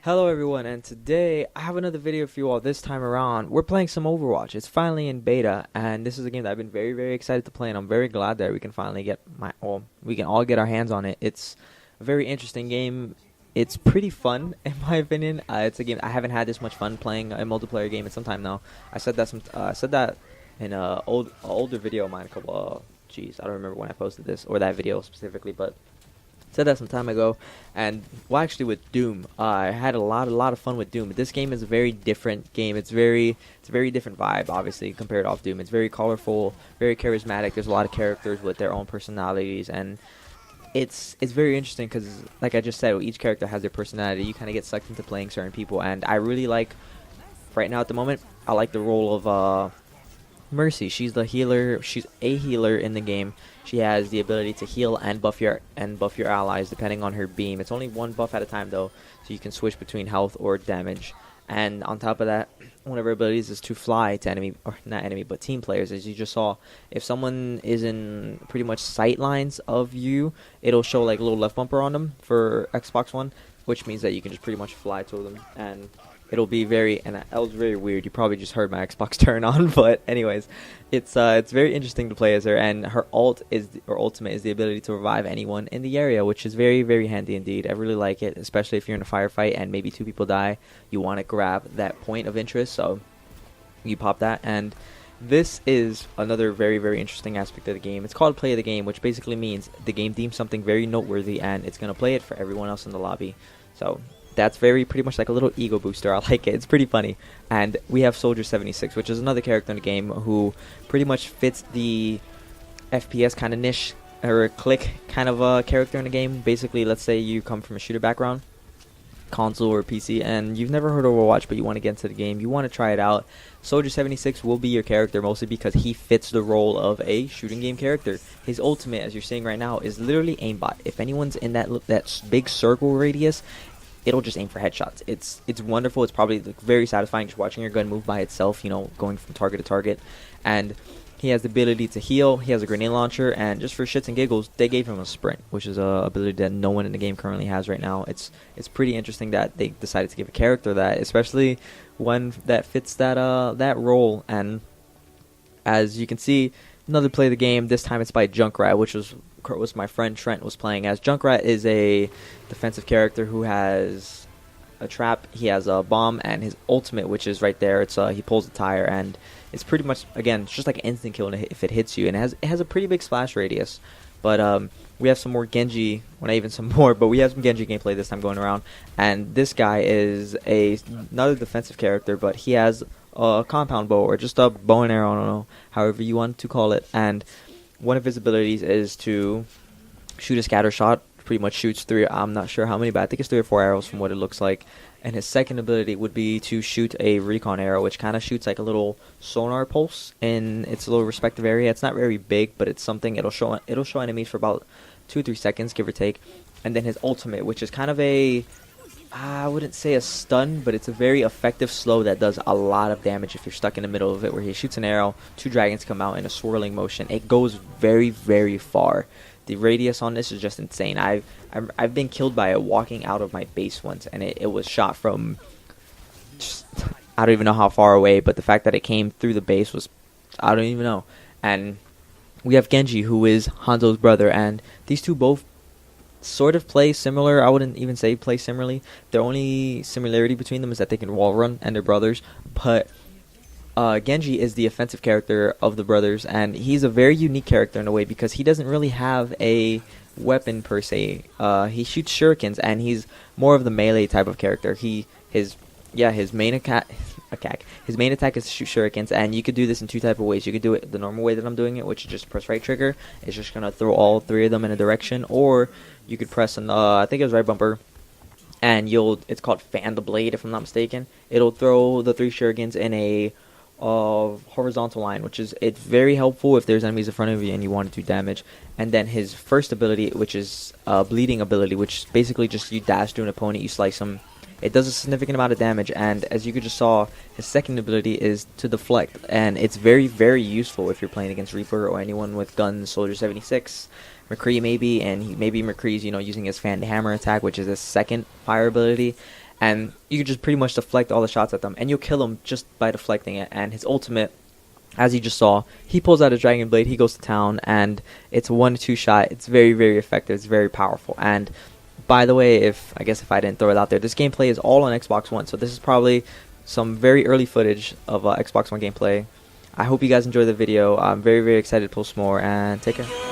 Hello everyone, and today I have another video for you all. This time around, we're playing some Overwatch. It's finally in beta, and this is a game that I've been very excited to play, and I'm very glad that we can finally we can all get our hands on it. It's a very interesting game. It's pretty fun, in my opinion. It's a game I haven't had this much fun playing a multiplayer game in some time now. I said that in a older video of mine a couple. Jeez, I don't remember when I posted this or that video specifically, but said that some time ago. And well, actually with Doom, I had a lot of fun with Doom. But this game is a very different game. It's a very different vibe, obviously, compared to off Doom. It's very colorful, very charismatic. There's a lot of characters with their own personalities, and it's very interesting because, like I just said, each character has their personality. You kind of get sucked into playing certain people, and I really like, right now at the moment, I like the role of Mercy. She's the healer. She's a healer in the game. She has the ability to heal and buff your allies depending on her beam. It's only one buff at a time though, so you can switch between health or damage. And on top of that, one of her abilities is to fly to but team players. As you just saw, if someone is in pretty much sight lines of you, it'll show like a little left bumper on them for Xbox One, which means that you can just pretty much fly to them, and it'll be that was very weird. You probably just heard my Xbox turn on, but anyways, it's very interesting to play as her, and her ultimate is the ability to revive anyone in the area, which is very handy indeed. I really like it, especially if you're in a firefight and maybe two people die. You want to grab that point of interest, so you pop that. And this is another very interesting aspect of the game. It's called Play of the Game, which basically means the game deems something very noteworthy and it's going to play it for everyone else in the lobby. So that's pretty much like a little ego booster. I like it. It's pretty funny. And we have Soldier 76, which is another character in the game who pretty much fits the FPS kind of niche, or a click kind of a character in the game. Basically, let's say you come from a shooter background, console or PC, and you've never heard of Overwatch, but you want to get into the game, you want to try it out. Soldier 76 will be your character, mostly because he fits the role of a shooting game character. His ultimate, as you're seeing right now, is literally aimbot. If anyone's in that big circle radius, it'll just aim for headshots. It's wonderful. It's probably very satisfying just watching your gun move by itself, going from target to target. And he has the ability to heal. He has a grenade launcher, and just for shits and giggles, they gave him a sprint, which is a ability that no one in the game currently has right now. It's pretty interesting that they decided to give a character that, especially one that fits that role. And as you can see, another play of the game. This time it's by Junkrat, which was my friend Trent was playing as. Junkrat is a defensive character who has a trap, he has a bomb, and his ultimate, which is right there, it's he pulls the tire, and it's pretty much, again, it's just like an instant kill if it hits you, and it has a pretty big splash radius. But we have some more Genji, well, not even some more, but we have some Genji gameplay this time going around, and this guy is another defensive character, but he has a compound bow, or just a bow and arrow, I don't know, however you want to call it, and one of his abilities is to shoot a scatter shot. Pretty much shoots I'm not sure how many, but I think it's 3 or 4 arrows from what it looks like. And his second ability would be to shoot a recon arrow, which kind of shoots like a little sonar pulse in its little respective area. It's not very big, but it's something. It'll show enemies for about 2 or 3 seconds, give or take. And then his ultimate, which is kind of I wouldn't say a stun, but it's a very effective slow that does a lot of damage if you're stuck in the middle of it, where he shoots an arrow, 2 dragons come out in a swirling motion. It goes very far. The radius on this is just insane. I've been killed by it walking out of my base once, and it was shot from I don't even know how far away, but the fact that it came through the base was, I don't even know. And we have Genji, who is Hanzo's brother, and these two both sort of play similar. I wouldn't even say play similarly. The only similarity between them is that they can wall run, and they're brothers. But Genji is the offensive character of the brothers, and he's a very unique character in a way because he doesn't really have a weapon per se. He shoots shurikens, and he's more of the melee type of character. His main attack is to shoot shurikens, and you could do this in 2 type of ways. You could do it the normal way that I'm doing it, which is just press right trigger. It's just gonna throw all 3 of them in a direction, or you could press I think it was right bumper, and it's called fan the blade if I'm not mistaken. It'll throw the 3 shurikens in a horizontal line, it's very helpful if there's enemies in front of you and you want to do damage. And then his first ability, which is bleeding ability, which basically just you dash through an opponent, you slice them. It does a significant amount of damage, and as you just saw, his second ability is to deflect, and it's very useful if you're playing against Reaper or anyone with guns, Soldier 76, McCree maybe, and maybe McCree's using his fan hammer attack, which is his second fire ability. and you can just pretty much deflect all the shots at them, and you'll kill them just by deflecting it. And his ultimate, as you just saw, he pulls out a Dragon Blade, he goes to town, and it's a 1-2 shot. It's very, very effective. It's very powerful. And by the way, if I didn't throw it out there, this gameplay is all on Xbox One, so this is probably some very early footage of Xbox One gameplay. I hope you guys enjoyed the video. I'm very, very excited to post more, and take care.